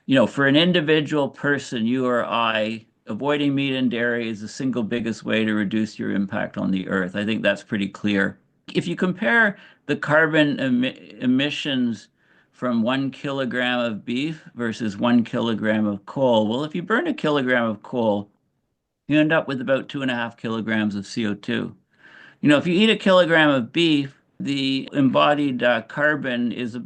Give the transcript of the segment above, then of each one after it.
For an individual person, you or I, avoiding meat and dairy is the single biggest way to reduce your impact on the earth. I think that's pretty clear. If you compare the carbon emissions from 1 kilogram of beef versus 1 kilogram of coal, well, if you burn a kilogram of coal, you end up with about 2.5 kilograms of CO2. If you eat a kilogram of beef, the embodied carbon is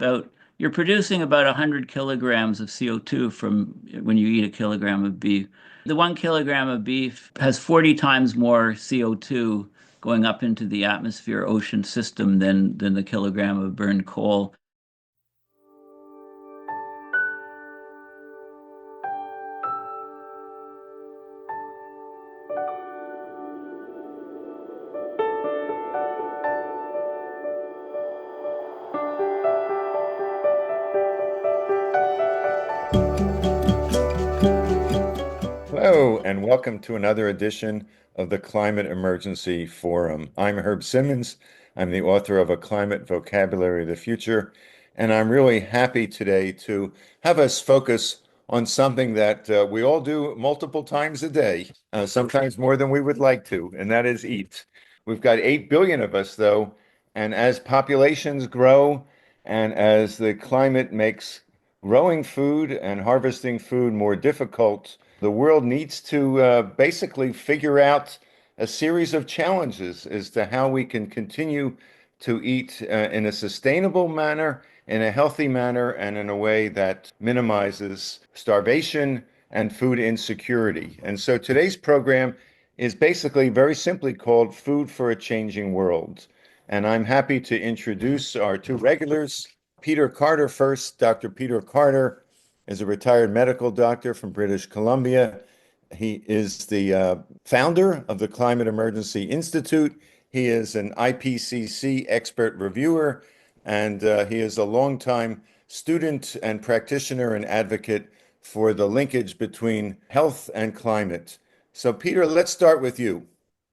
you're producing about 100 kilograms of CO2 from when you eat a kilogram of beef. The 1 kilogram of beef has 40 times more CO2 going up into the atmosphere ocean system than the kilogram of burned coal. Hello, and welcome to another edition of the Climate Emergency Forum. I'm Herb Simmens. I'm the author of A Climate Vocabulary of the Future, and I'm really happy today to have us focus on something that we all do multiple times a day, sometimes more than we would like to, and that is eat. We've got 8 billion of us, though, and as populations grow and as the climate makes growing food and harvesting food more difficult, the world needs to basically figure out a series of challenges as to how we can continue to eat in a sustainable manner, in a healthy manner, and in a way that minimizes starvation and food insecurity. And so today's program is basically very simply called Food for a Changing World. And I'm happy to introduce our two regulars. Peter Carter first. Dr. Peter Carter is a retired medical doctor from British Columbia. He is the founder of the Climate Emergency Institute. He is an IPCC expert reviewer, and he is a longtime student and practitioner and advocate for the linkage between health and climate. So, Peter, let's start with you.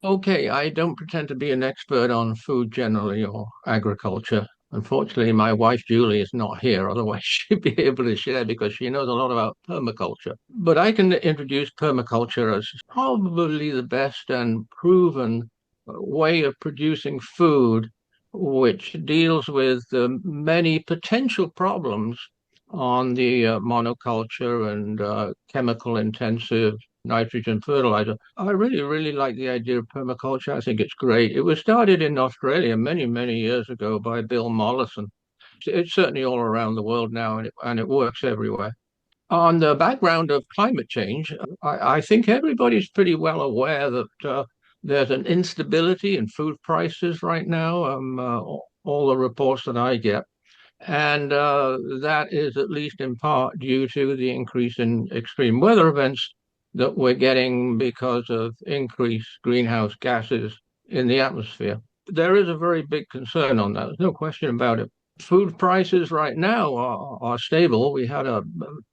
Okay, I don't pretend to be an expert on food generally or agriculture. Unfortunately, my wife Julie is not here, otherwise she'd be able to share because she knows a lot about permaculture. But I can introduce permaculture as probably the best and proven way of producing food, which deals with the many potential problems on the monoculture and chemical intensive nitrogen fertilizer. I really, really like the idea of permaculture. I think it's great. It was started in Australia many, many years ago by Bill Mollison. It's certainly all around the world now, and it works everywhere. On the background of climate change, I think everybody's pretty well aware that there's an instability in food prices right now. All the reports that I get. And that is at least in part due to the increase in extreme weather events that we're getting because of increased greenhouse gases in the atmosphere. There is a very big concern on that. There's no question about it. Food prices right now are stable. We had a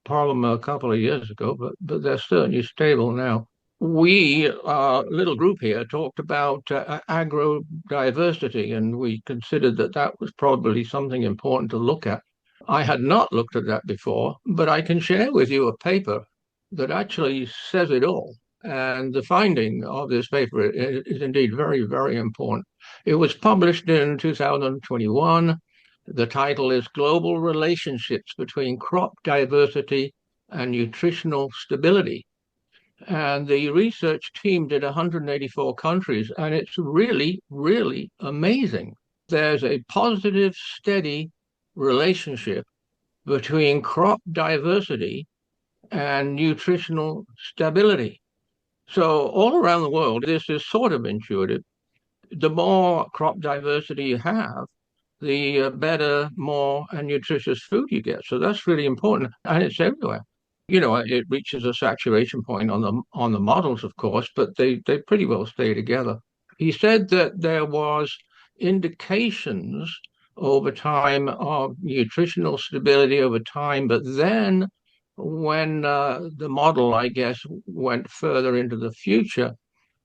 problem a couple of years ago, but they're certainly stable now. We, little group here, talked about agro-diversity, and we considered that that was probably something important to look at. I had not looked at that before, but I can share with you a paper that actually says it all. And the finding of this paper is indeed very, very important. It was published in 2021. The title is Global Relationships Between Crop Diversity and Nutritional Stability. And the research team did 184 countries, and it's really, really amazing. There's a positive, steady relationship between crop diversity and nutritional stability. So all around the world, this is sort of intuitive. The more crop diversity you have, the better, more and nutritious food you get. So that's really important, and it's everywhere. It reaches a saturation point on the models, of course, but they pretty well stay together. He said that there was indications over time of nutritional stability over time, but then when the model, I guess, went further into the future,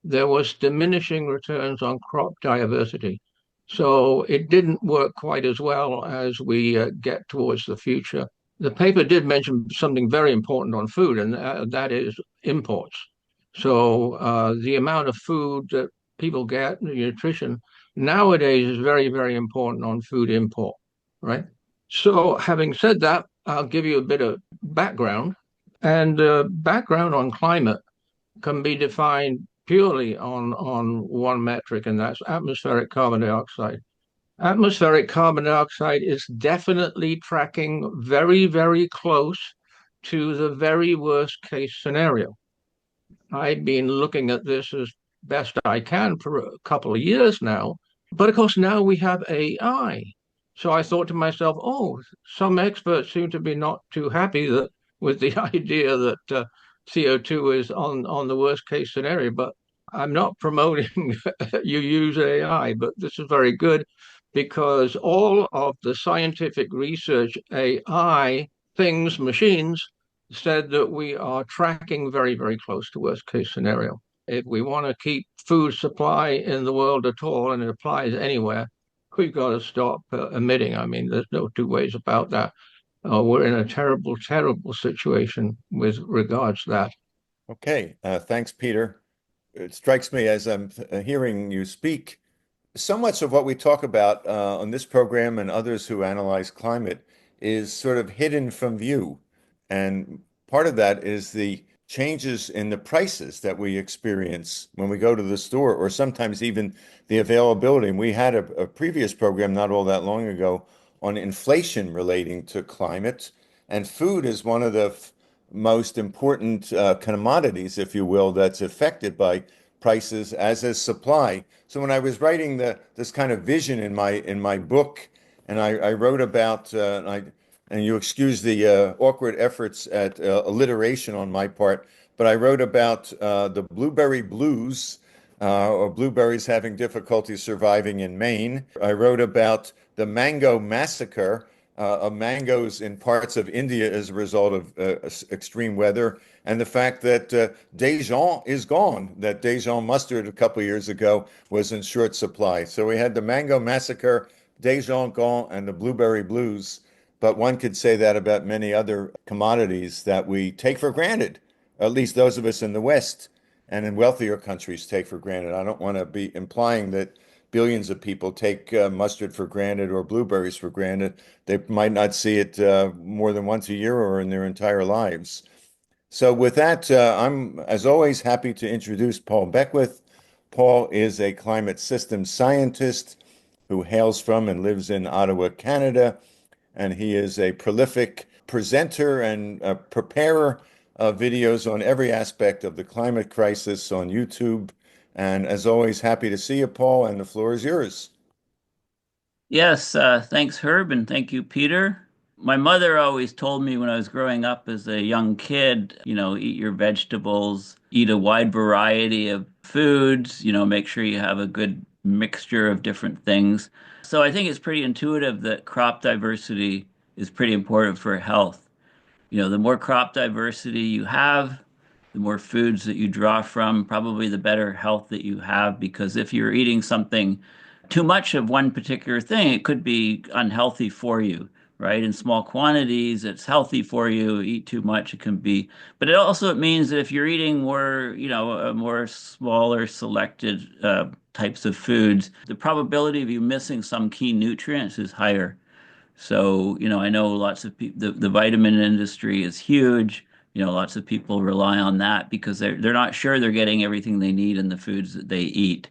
there was diminishing returns on crop diversity. So it didn't work quite as well as we get towards the future. The paper did mention something very important on food, and that is imports. So the amount of food that people get, the nutrition nowadays is very, very important on food import, right? So having said that, I'll give you a bit of background. And background on climate can be defined purely on one metric, and that's atmospheric carbon dioxide. Atmospheric carbon dioxide is definitely tracking very, very close to the very worst case scenario. I've been looking at this as best I can for a couple of years now. But of course, now we have AI. So I thought to myself, oh, some experts seem to be not too happy that with the idea that CO2 is on the worst case scenario. But I'm not promoting you use AI, but this is very good because all of the scientific research, AI, things, machines, said that we are tracking very, very close to worst case scenario. If we want to keep food supply in the world at all, and it applies anywhere, we've got to stop emitting. I mean, there's no two ways about that. We're in a terrible, terrible situation with regards to that. Okay, thanks, Peter. It strikes me as I'm hearing you speak, so much of what we talk about on this program and others who analyze climate is sort of hidden from view. And part of that is the changes in the prices that we experience when we go to the store, or sometimes even the availability. And we had a previous program not all that long ago on inflation relating to climate. And food is one of the most important commodities, if you will, that's affected by prices, as is supply. So when I was writing this kind of vision in my book, and I wrote about and you excuse the awkward efforts at alliteration on my part, but I wrote about the blueberry blues, or blueberries having difficulty surviving in Maine. I wrote about the mango massacre of mangoes in parts of India as a result of extreme weather, and the fact that Dijon is gone, that Dijon mustard a couple of years ago was in short supply. So we had the mango massacre, Dijon gone, and the blueberry blues. But one could say that about many other commodities that we take for granted, at least those of us in the West and in wealthier countries take for granted. I don't want to be implying that billions of people take mustard for granted or blueberries for granted. They might not see it more than once a year or in their entire lives. So with that, I'm, as always, happy to introduce Paul Beckwith. Paul is a climate systems scientist who hails from and lives in Ottawa, Canada, and he is a prolific presenter and preparer of videos on every aspect of the climate crisis on YouTube. And as always, happy to see you, Paul, and the floor is yours. Yes, thanks, Herb, and thank you, Peter. My mother always told me when I was growing up as a young kid, eat your vegetables, eat a wide variety of foods, make sure you have a good mixture of different things. So I think it's pretty intuitive that crop diversity is pretty important for health. The more crop diversity you have, the more foods that you draw from, probably the better health that you have. Because if you're eating something too much of one particular thing, it could be unhealthy for you, right? In small quantities, it's healthy for you. Eat too much, it can be. But it means that if you're eating more, a more smaller selected types of foods, the probability of you missing some key nutrients is higher. So, I know lots of people, the vitamin industry is huge. Lots of people rely on that because they're not sure they're getting everything they need in the foods that they eat.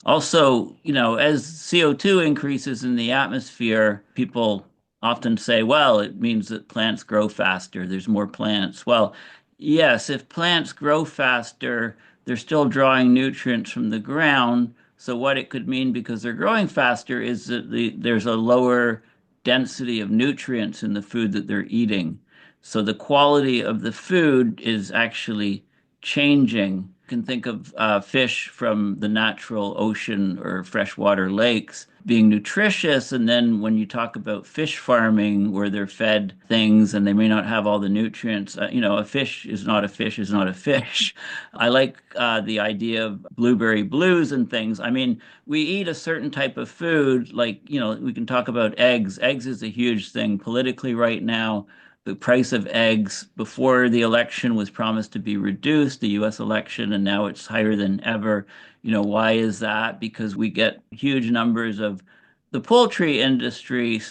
Also, as CO2 increases in the atmosphere, people often say, well, it means that plants grow faster. There's more plants. Well, yes, if plants grow faster, they're still drawing nutrients from the ground. So what it could mean because they're growing faster is that there's a lower density of nutrients in the food that they're eating. So the quality of the food is actually changing. You can think of fish from the natural ocean or freshwater lakes being nutritious. And then when you talk about fish farming, where they're fed things and they may not have all the nutrients, a fish is not a fish is not a fish. I like the idea of blueberry blues and things. I mean, we eat a certain type of food, like, we can talk about eggs. Eggs is a huge thing politically right now. The price of eggs before the election was promised to be reduced, the US election, and now it's higher than ever. Why is that? Because we get huge numbers of the poultry industry,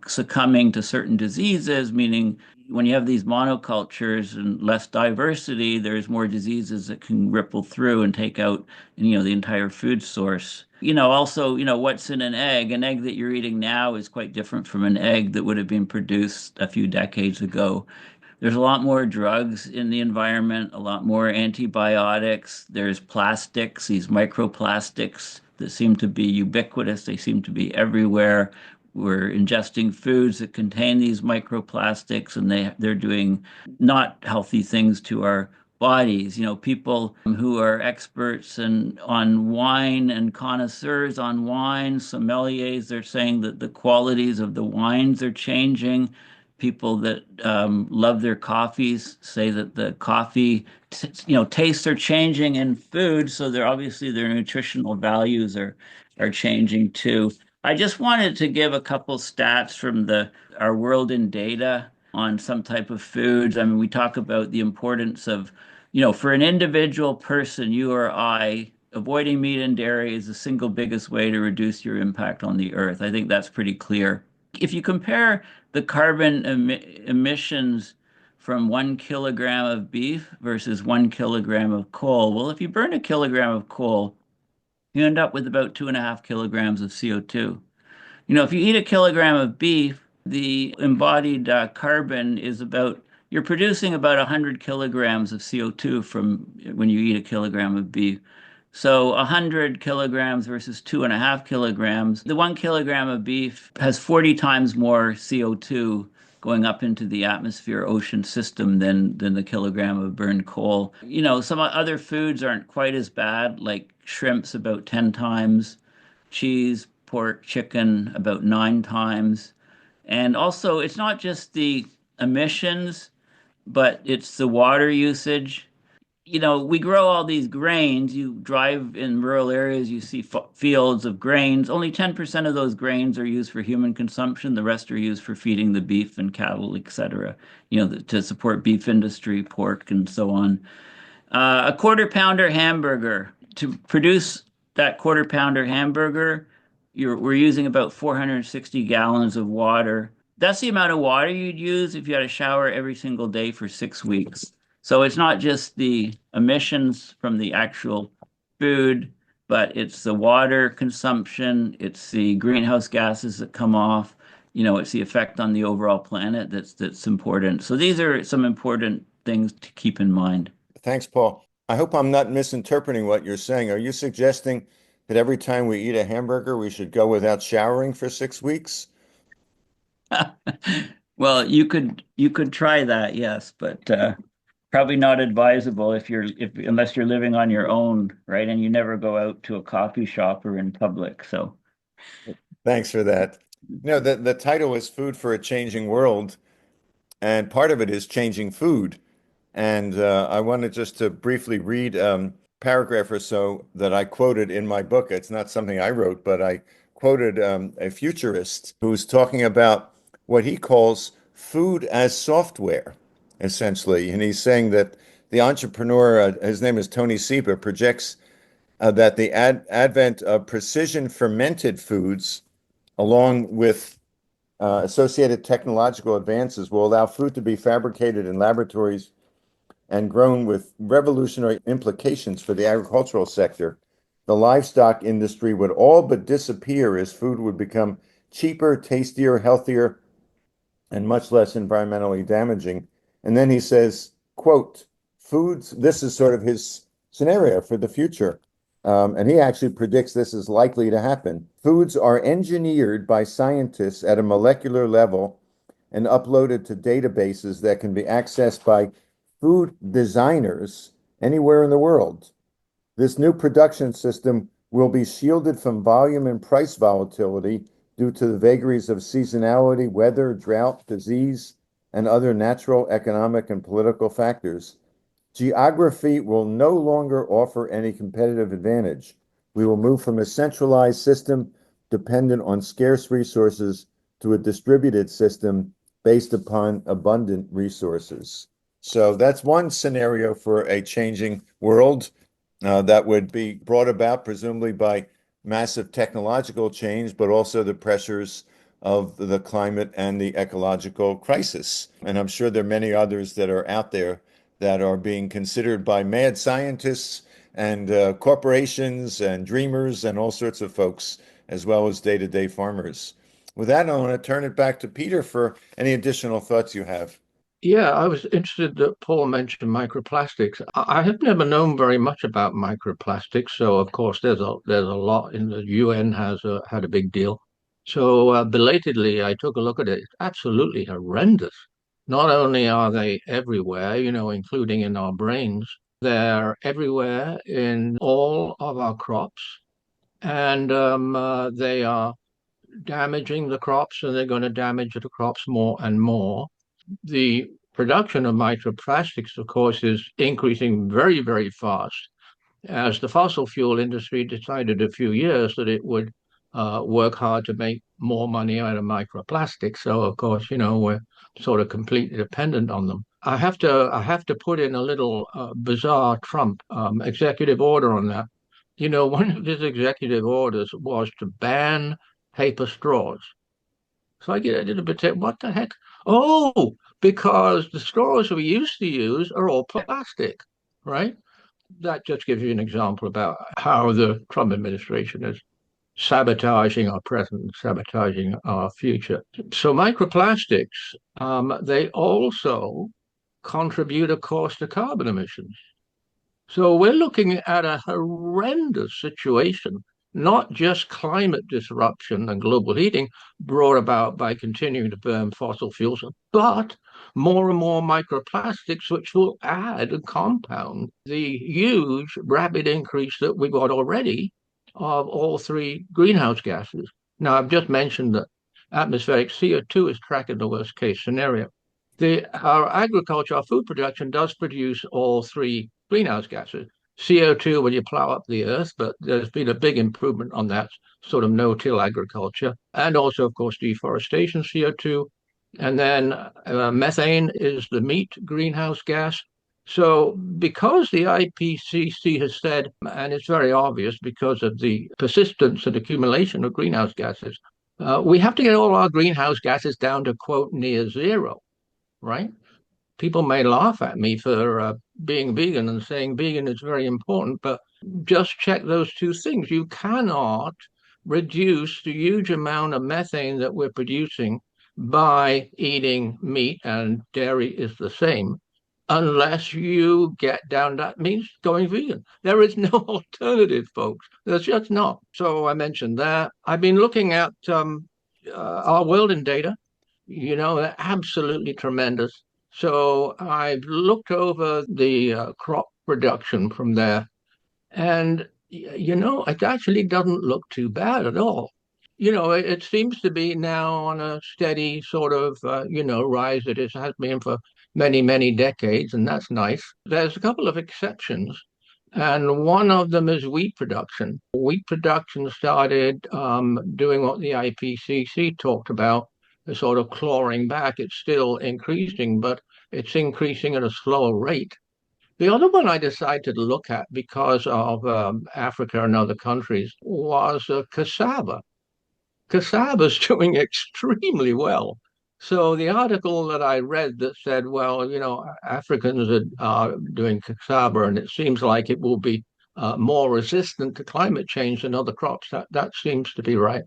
succumbing to certain diseases, meaning when you have these monocultures and less diversity, there's more diseases that can ripple through and take out, the entire food source. Also, what's in an egg? An egg that you're eating now is quite different from an egg that would have been produced a few decades ago. There's a lot more drugs in the environment, a lot more antibiotics. There's plastics, these microplastics that seem to be ubiquitous. They seem to be everywhere. We're ingesting foods that contain these microplastics, and they're doing not healthy things to our bodies. People who are experts on wine and connoisseurs on wine, sommeliers, they're saying that the qualities of the wines are changing. People that love their coffees say that the coffee, tastes are changing in food, so they're obviously their nutritional values are changing too. I just wanted to give a couple stats from the our world in data on some type of foods. I mean, we talk about the importance of, for an individual person, you or I, avoiding meat and dairy is the single biggest way to reduce your impact on the earth. I think that's pretty clear. If you compare the carbon emissions from 1 kilogram of beef versus 1 kilogram of coal, well, if you burn a kilogram of coal, you end up with about 2.5 kilograms of CO2. If you eat a kilogram of beef, the embodied carbon is you're producing about 100 kilograms of CO2 from when you eat a kilogram of beef. So 100 kilograms versus 2.5 kilograms. The 1 kilogram of beef has 40 times more CO2 going up into the atmosphere ocean system than the kilogram of burned coal. Some other foods aren't quite as bad, like shrimp's about 10 times, cheese, pork, chicken about 9 times. And also, it's not just the emissions, but it's the water usage. We grow all these grains. You drive in rural areas, you see fields of grains. Only 10% of those grains are used for human consumption. The rest are used for feeding the beef and cattle, etc., to support beef industry, pork, and so on. A quarter pounder hamburger. To produce that quarter pounder hamburger, we're using about 460 gallons of water. That's the amount of water you'd use if you had a shower every single day for 6 weeks. So it's not just the emissions from the actual food, but it's the water consumption, it's the greenhouse gases that come off, it's the effect on the overall planet that's important. So these are some important things to keep in mind. Thanks, Paul. I hope I'm not misinterpreting what you're saying. Are you suggesting that every time we eat a hamburger, we should go without showering for 6 weeks? Well, you could try that, yes, but probably not advisable if unless you're living on your own, right? And you never go out to a coffee shop or in public. So, Thanks for that. The title is Food for a Changing World, and part of it is changing food. And I wanted just to briefly read paragraph or so that I quoted in my book. It's not something I wrote, but I quoted a futurist who's talking about what he calls food as software, essentially. And he's saying that the entrepreneur, his name is Tony Seba, projects that the advent of precision fermented foods, along with associated technological advances, will allow food to be fabricated in laboratories and grown with revolutionary implications for the agricultural sector. The livestock industry would all but disappear as food would become cheaper, tastier, healthier, and much less environmentally damaging. And then he says, quote, foods, this is sort of his scenario for the future. And he actually predicts this is likely to happen. Foods are engineered by scientists at a molecular level and uploaded to databases that can be accessed by food designers anywhere in the world. This new production system will be shielded from volume and price volatility due to the vagaries of seasonality, weather, drought, disease, and other natural, economic, and political factors. Geography will no longer offer any competitive advantage. We will move from a centralized system dependent on scarce resources to a distributed system based upon abundant resources. So that's one scenario for a changing world that would be brought about presumably by massive technological change, but also the pressures of the climate and the ecological crisis. And I'm sure there are many others that are out there that are being considered by mad scientists and corporations and dreamers and all sorts of folks, as well as day-to-day farmers. With that, I want to turn it back to Peter for any additional thoughts you have. Yeah, I was interested that Paul mentioned microplastics. I have never known very much about microplastics, so of course there's a lot in the UN has had a big deal. So belatedly, I took a look at it. It's absolutely horrendous. Not only are they everywhere, including in our brains, they're everywhere in all of our crops, and they are damaging the crops, and they're going to damage the crops more and more. The production of microplastics, of course, is increasing very, very fast as the fossil fuel industry decided a few years that it would work hard to make more money out of microplastics. So, of course, we're sort of completely dependent on them. I have to put in a little bizarre Trump executive order on that. One of his executive orders was to ban paper straws. So I get a little bit, what the heck? Oh, because the straws we used to use are all plastic, right? That just gives you an example about how the Trump administration is sabotaging our present, sabotaging our future. So microplastics, they also contribute, of course, to carbon emissions. So we're looking at a horrendous situation, not just climate disruption and global heating brought about by continuing to burn fossil fuels, but more and more microplastics, which will add and compound the huge rapid increase that we've got already of all three greenhouse gases. Now, I've just mentioned that atmospheric CO2 is tracking the worst case scenario. Our agriculture, our food production does produce all three greenhouse gases. CO2 when you plow up the earth, but there's been a big improvement on that sort of no-till agriculture. And also, of course, deforestation CO2. And then methane is the meat greenhouse gas. So because the IPCC has said, and it's very obvious because of the persistence and accumulation of greenhouse gases, we have to get all our greenhouse gases down to, quote, near zero, right? People may laugh at me for being vegan and saying vegan is very important, but just check those two things. You cannot reduce the huge amount of methane that we're producing by eating meat, and dairy is the same, unless you get down. That means going vegan. There is no alternative, folks. There's just not. So I mentioned that. I've been looking at our world in data. They're absolutely tremendous. So I've looked over the crop production from there, and it actually doesn't look too bad at all. It seems to be now on a steady sort of rise that it has been for many, many decades, and that's nice. There's a couple of exceptions, and one of them is wheat production. Wheat production started doing what the IPCC talked about, the sort of clawing back. It's still increasing, but it's increasing at a slower rate. The other one I decided to look at because of Africa and other countries was cassava. Cassaba's doing extremely well. So the article that I read that said, well, Africans are doing cassava, and it seems like it will be more resistant to climate change than other crops. That seems to be right.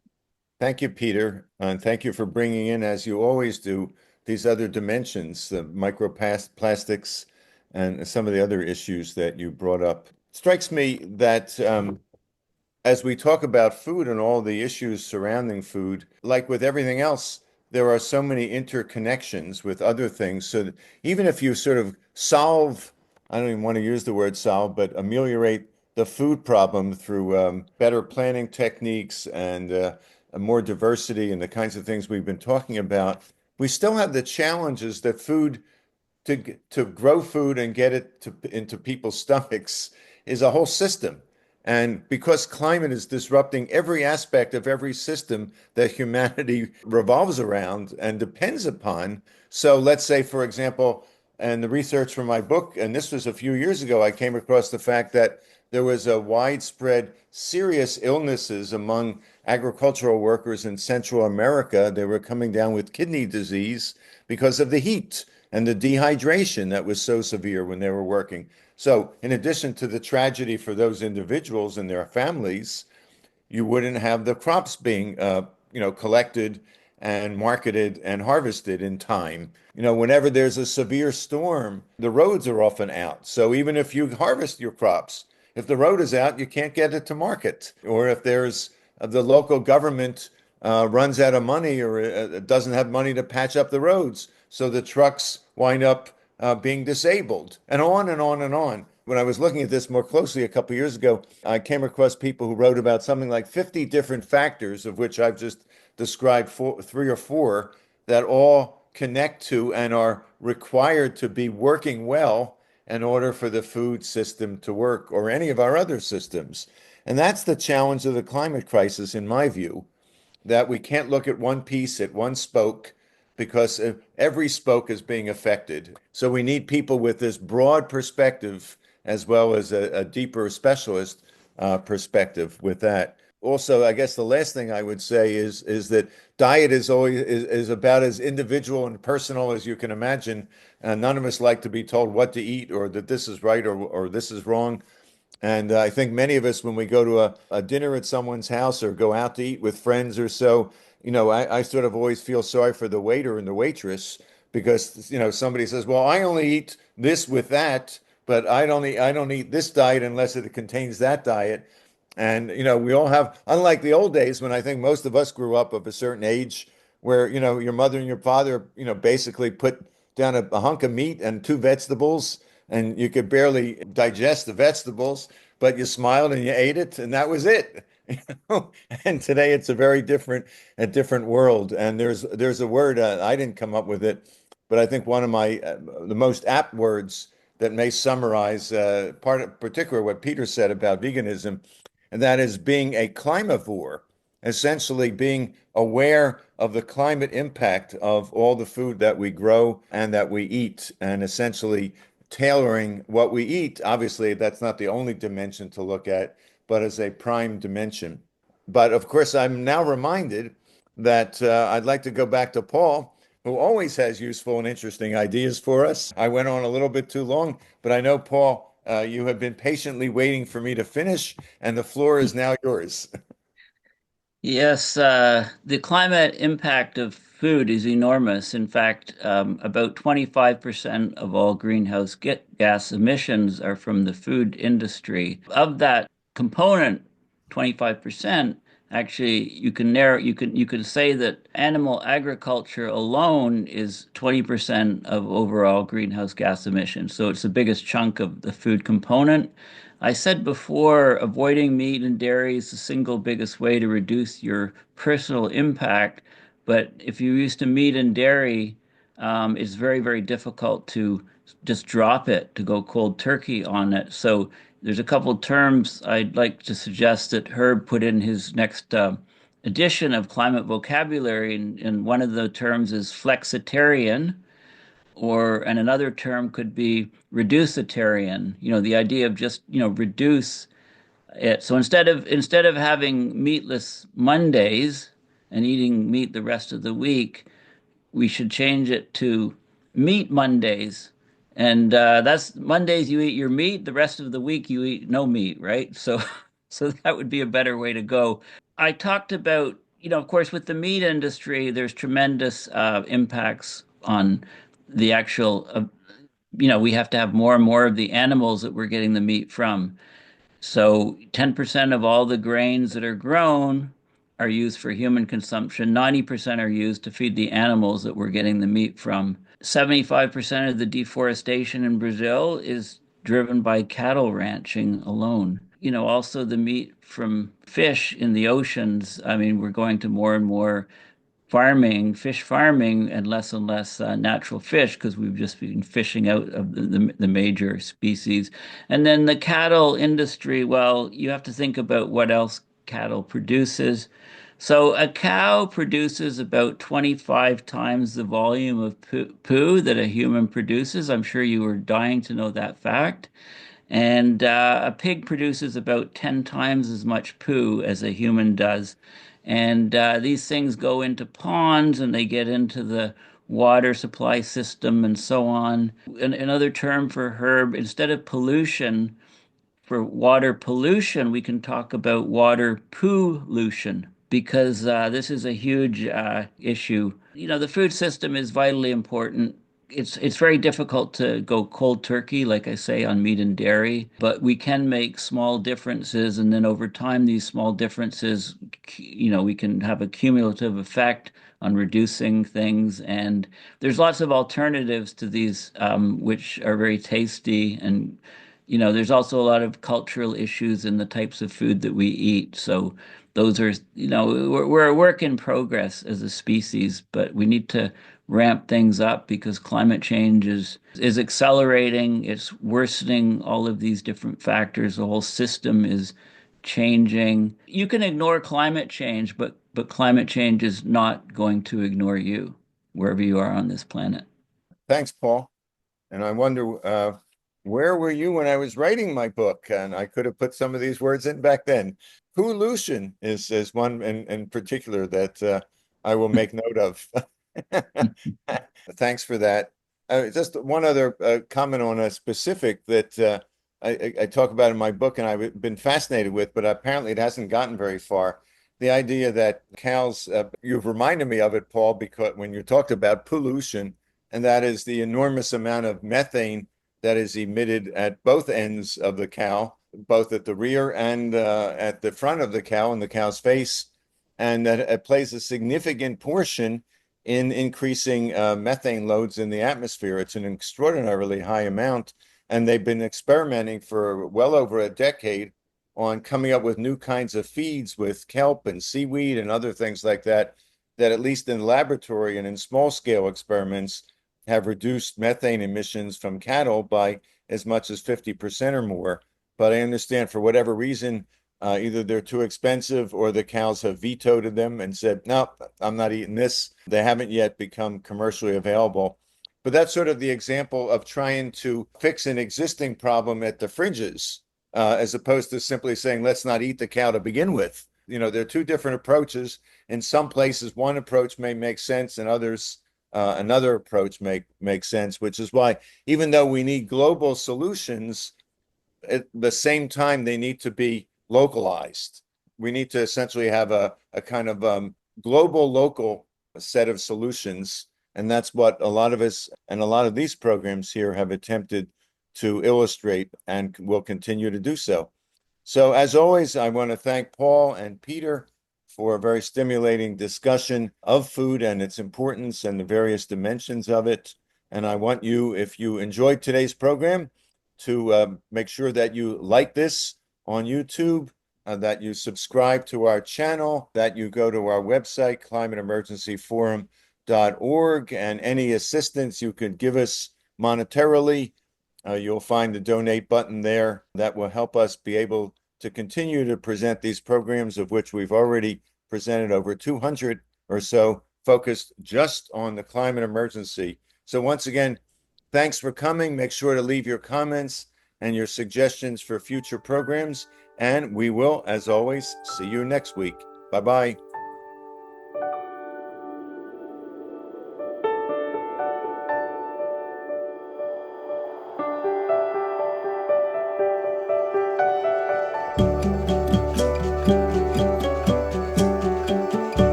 Thank you, Peter, and thank you for bringing in, as you always do, these other dimensions, the microplastics and some of the other issues that you brought up. Strikes me that as we talk about food and all the issues surrounding food, like with everything else, there are so many interconnections with other things. So that even if you sort of solve, I don't even want to use the word solve, but ameliorate the food problem through better planning techniques and more diversity and the kinds of things we've been talking about, we still have the challenges that food to grow food and get it into people's stomachs is a whole system. And because climate is disrupting every aspect of every system that humanity revolves around and depends upon. So let's say, for example, and the research from my book, and this was a few years ago, I came across the fact that there was a widespread serious illnesses among agricultural workers in Central America. They were coming down with kidney disease because of the heat and the dehydration that was so severe when they were working. So, in addition to the tragedy for those individuals and their families, you wouldn't have the crops being, collected and marketed and harvested in time. Whenever there's a severe storm, the roads are often out. So even if you harvest your crops, if the road is out, you can't get it to market. Or if there's the local government runs out of money or doesn't have money to patch up the roads, so the trucks wind up being disabled, and on and on and on. When I was looking at this more closely a couple of years ago, I came across people who wrote about something like 50 different factors, of which I've just described three or four, that all connect to and are required to be working well in order for the food system to work or any of our other systems. And that's the challenge of the climate crisis, in my view, that we can't look at one piece, at one spoke, because every spoke is being affected. So we need people with this broad perspective as well as a deeper specialist perspective with that. Also, I guess the last thing I would say is that diet is about as individual and personal as you can imagine. None of us like to be told what to eat or that this is right or this is wrong. And I think many of us, when we go to a dinner at someone's house or go out to eat with friends or so, I sort of always feel sorry for the waiter and the waitress because, somebody says, well, I only eat this with that, but I don't eat this diet unless it contains that diet. And, we all have, unlike the old days when I think most of us grew up of a certain age where, your mother and your father, basically put down a hunk of meat and two vegetables and you could barely digest the vegetables, but you smiled and you ate it and that was it. And today it's a different world. And there's a word, I didn't come up with it, but I think one of the most apt words that may summarize particularly what Peter said about veganism, and that is being a climavore, essentially being aware of the climate impact of all the food that we grow and that we eat, and essentially tailoring what we eat. Obviously, that's not the only dimension to look at, but as a prime dimension. But of course, I'm now reminded that I'd like to go back to Paul, who always has useful and interesting ideas for us. I went on a little bit too long, but I know, Paul, you have been patiently waiting for me to finish, and the floor is now yours. Yes, the climate impact of food is enormous. In fact, about 25% of all greenhouse gas emissions are from the food industry. Of that component, 25%, actually, you can say that animal agriculture alone is 20% of overall greenhouse gas emissions. So it's the biggest chunk of the food component. I said before, avoiding meat and dairy is the single biggest way to reduce your personal impact. But if you're used to meat and dairy, it's very, very difficult to just drop it, to go cold turkey on it. So there's a couple of terms I'd like to suggest that Herb put in his next edition of Climate Vocabulary. And one of the terms is flexitarian, and another term could be reducitarian, the idea of just, reduce it. So instead of having meatless Mondays and eating meat the rest of the week, we should change it to meat Mondays. And that's Mondays you eat your meat, the rest of the week you eat no meat, right? So so that would be a better way to go. I talked about, of course, with the meat industry, there's tremendous impacts on the actual, we have to have more and more of the animals that we're getting the meat from. So 10% of all the grains that are grown are used for human consumption. 90% are used to feed the animals that we're getting the meat from. 75% of the deforestation in Brazil is driven by cattle ranching alone. Also the meat from fish in the oceans. I mean, we're going to more and more farming, fish farming, and less natural fish because we've just been fishing out of the major species. And then the cattle industry, well, you have to think about what else cattle produces. So a cow produces about 25 times the volume of poo that a human produces. I'm sure you were dying to know that fact. And a pig produces about 10 times as much poo as a human does. And these things go into ponds and they get into the water supply system and so on. Another term for herb, instead of pollution, for water pollution, we can talk about water pollution because this is a huge issue. You know, the food system is vitally important. It's very difficult to go cold turkey, like I say, on meat and dairy, but we can make small differences, and then over time, these small differences, we can have a cumulative effect on reducing things. And there's lots of alternatives to these, which are very tasty and there's also a lot of cultural issues in the types of food that we eat. So those are, we're a work in progress as a species, but we need to ramp things up because climate change is accelerating. It's worsening all of these different factors. The whole system is changing. You can ignore climate change, but climate change is not going to ignore you wherever you are on this planet. Thanks, Paul. And I wonder, where were you when I was writing my book? And I could have put some of these words in back then. Pollution is one in particular that I will make note of. Thanks for that. Just one other comment on a specific that I talk about in my book and I've been fascinated with, but apparently it hasn't gotten very far. The idea that cows, you've reminded me of it, Paul, because when you talked about pollution, and that is the enormous amount of methane that is emitted at both ends of the cow, both at the rear and at the front of the cow and the cow's face, and that it plays a significant portion in increasing methane loads in the atmosphere. It's an extraordinarily high amount, and they've been experimenting for well over a decade on coming up with new kinds of feeds with kelp and seaweed and other things like that, that at least in laboratory and in small scale experiments have reduced methane emissions from cattle by as much as 50% or more. But I understand for whatever reason, either they're too expensive or the cows have vetoed them and said, no, I'm not eating this. They haven't yet become commercially available. But that's sort of the example of trying to fix an existing problem at the fringes, as opposed to simply saying, let's not eat the cow to begin with. There are two different approaches. In some places, one approach may make sense, and others, another approach make sense, which is why, even though we need global solutions, at the same time, they need to be localized. We need to essentially have a kind of global, local set of solutions. And that's what a lot of us and a lot of these programs here have attempted to illustrate and will continue to do so. So as always, I want to thank Paul and Peter for a very stimulating discussion of food and its importance and the various dimensions of it. And I want you, if you enjoyed today's program, to make sure that you like this on YouTube, that you subscribe to our channel, that you go to our website, climateemergencyforum.org, and any assistance you could give us monetarily, you'll find the donate button there. That will help us be able to continue to present these programs, of which we've already presented over 200 or so, focused just on the climate emergency. So once again, thanks for coming. Make sure to leave your comments and your suggestions for future programs. And we will, as always, see you next week. Bye-bye.